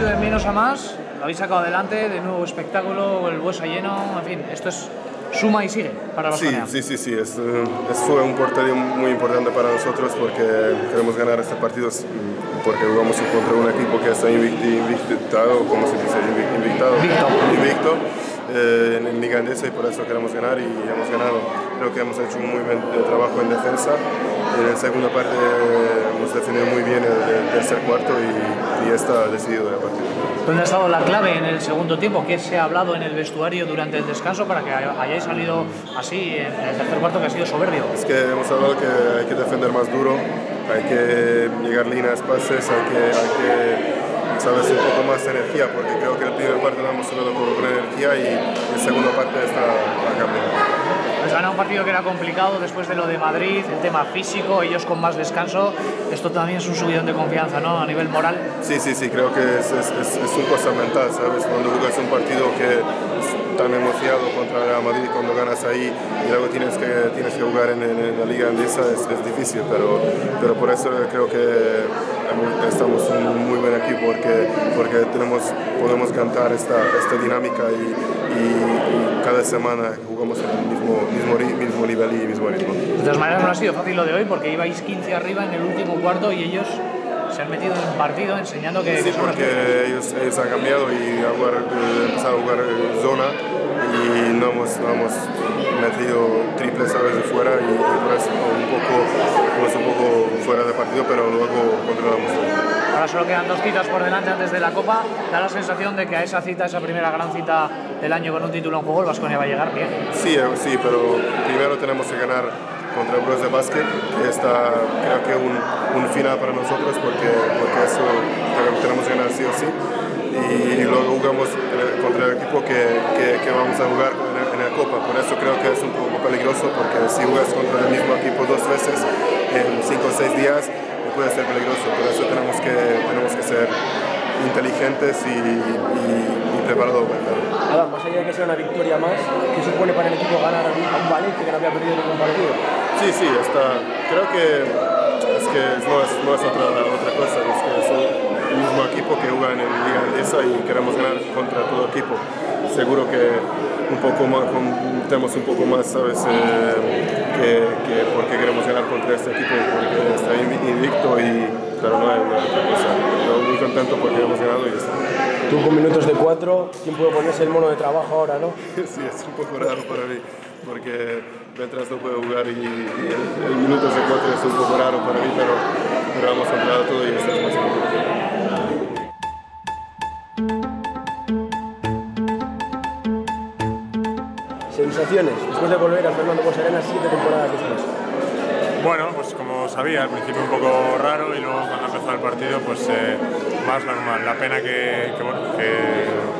partido de menos a más, lo habéis sacado adelante, de nuevo espectáculo, el Buesa lleno, en fin, esto es suma y sigue para Baskonia. Sí. Fue un partido muy importante para nosotros porque queremos ganar este partido porque jugamos contra un equipo que está invictado, ¿cómo se dice? Invicto. En Liga Endesa y por eso queremos ganar y hemos ganado. Creo que hemos hecho un muy buen trabajo en defensa. En la segunda parte hemos defendido muy bien el tercer cuarto y está decidido el partido. ¿Dónde ha estado la clave en el segundo tiempo? ¿Qué se ha hablado en el vestuario durante el descanso para que hayáis salido así en el tercer cuarto, que ha sido soberbio? Es que hemos hablado que hay que defender más duro, hay que llegar líneas, pases, hay que sabes, un poco más de energía, porque creo que el primer parte lo hemos jugado con energía y la segunda parte está cambiando. Pues gana un partido que era complicado después de lo de Madrid, el tema físico, ellos con más descanso. Esto también es un subidón de confianza, ¿no? A nivel moral. Sí, creo que es una cosa mental, ¿sabes? Cuando jugas un partido que es tan emocionado contra Real Madrid, cuando ganas ahí y luego tienes que jugar en la Liga Endesa es difícil, pero por eso creo que estamos un muy buen equipo porque podemos cantar esta dinámica y cada semana jugamos en el mismo nivel y mismo ritmo. De todas maneras no ha sido fácil lo de hoy porque ibais 15 arriba en el último cuarto y ellos se han metido en un partido enseñando que... Sí, porque ellos han cambiado y empezaron a jugar zona y no hemos metido triples a veces fuera y por eso un poco fuera de partido, pero luego controlamos todo. Ahora solo quedan 2 citas por delante antes de la Copa. Da la sensación de que a esa cita, esa primera gran cita del año con un título en juego, el Baskonia va a llegar bien. Sí, pero primero tenemos que ganar contra el Brose Basket, que está creo que un final para nosotros porque eso tenemos que ganar sí o sí. Y luego jugamos contra el equipo que vamos a jugar en la Copa. Por eso creo que es un poco peligroso, porque si juegas contra el mismo equipo 2 veces en 5 o 6 días, puede ser peligroso. Por eso tenemos que ser inteligentes y preparados. Adam, más allá de que sea una victoria más, ¿qué supone para el equipo ganar a un Valencia que no había perdido ningún partido? Sí, creo que no es otra cosa, es que es el mismo equipo que juega en la Liga Endesa y queremos ganar contra todo equipo. Seguro que un poco más, tenemos un poco más, ¿sabes? Porque queremos ganar contra este equipo, porque está invicto, pero no hay otra cosa. Estoy muy contento porque hemos ganado y ya está. Tú con minutos de 4, ¿quién puede ponerse el mono de trabajo ahora, no? Sí, es un poco raro para mí, porque mientras no puedo jugar y el minutos de 4 es un poco raro para mí, pero hemos controlado todo y esto es más importante. Sensaciones, después de volver a Fernando Buesa Arena 7 temporadas después. Bueno, pues como sabía, al principio un poco raro y luego cuando empezó el partido pues más normal. La pena que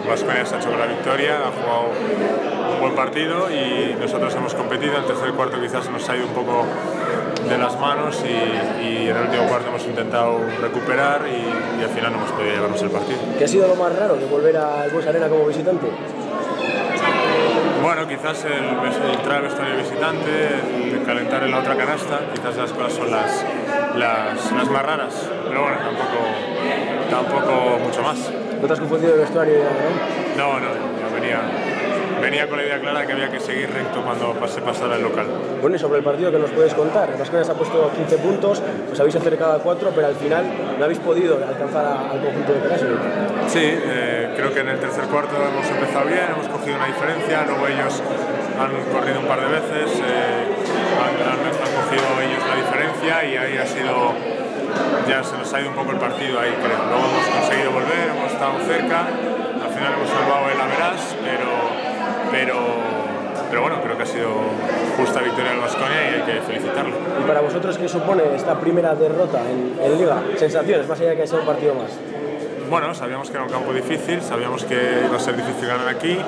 Baskonia se ha hecho con la victoria, ha jugado un buen partido y nosotros hemos competido. El tercer cuarto quizás nos ha ido un poco de las manos y en el último cuarto hemos intentado recuperar y al final no hemos podido llevarnos el partido. ¿Qué ha sido lo más raro de volver al Buesa Arena como visitante? Bueno, quizás entrar al vestuario visitante, el calentar en la otra canasta, quizás las cosas son las más raras, pero bueno, tampoco mucho más. ¿No te has confundido de vestuario ya, no? No, yo venía con la idea clara de que había que seguir recto cuando se pasara el local. Bueno, y sobre el partido, ¿qué nos puedes contar? El Baskonia se ha puesto 15 puntos, os habéis acercado a 4, pero al final no habéis podido alcanzar al conjunto de Perasovic. Sí, creo que en el tercer cuarto hemos empezado bien, hemos cogido una diferencia, luego ellos han corrido un par de veces, han cogido ellos la diferencia y ahí ya se nos ha ido un poco el partido ahí, creo. Luego hemos conseguido volver, hemos estado cerca, al final hemos salvado el average, pero bueno, creo que ha sido justa victoria del Baskonia y hay que felicitarlo. ¿Y para vosotros qué supone esta primera derrota en Liga? Sensaciones, más allá de que sea un partido más. Bueno, sabíamos que era un campo difícil, sabíamos que iba a ser difícil ganar aquí,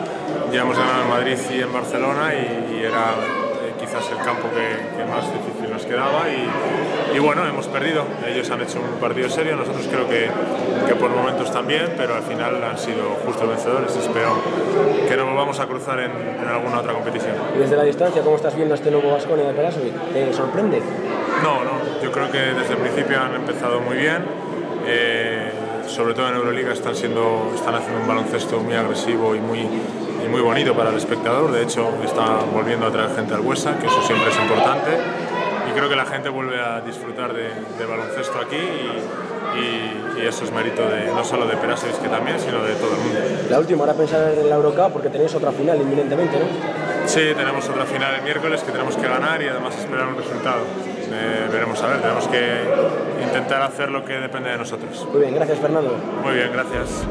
ya hemos ganado en Madrid y en Barcelona y era quizás el campo que más difícil nos quedaba y bueno, hemos perdido. Ellos han hecho un partido serio, nosotros creo que por momentos también, pero al final han sido justos vencedores. Espero que nos volvamos a cruzar en alguna otra competición. Y desde la distancia, ¿cómo estás viendo este nuevo Baskonia de Perasovic? ¿Te sorprende? No, yo creo que desde el principio han empezado muy bien. sobre todo en Euroliga, están haciendo un baloncesto muy agresivo y muy bonito para el espectador. De hecho, está volviendo a traer gente al Buesa, que eso siempre es importante. Y creo que la gente vuelve a disfrutar de baloncesto aquí y eso es mérito no solo de Perasovic, que también, sino de todo el mundo. La última, ahora pensar en la Eurocup porque tenéis otra final inminentemente, ¿no? Sí, tenemos otra final el miércoles que tenemos que ganar y además esperar un resultado. Veremos a ver, tenemos que intentar hacer lo que depende de nosotros. Muy bien, gracias Fernando. Muy bien, gracias.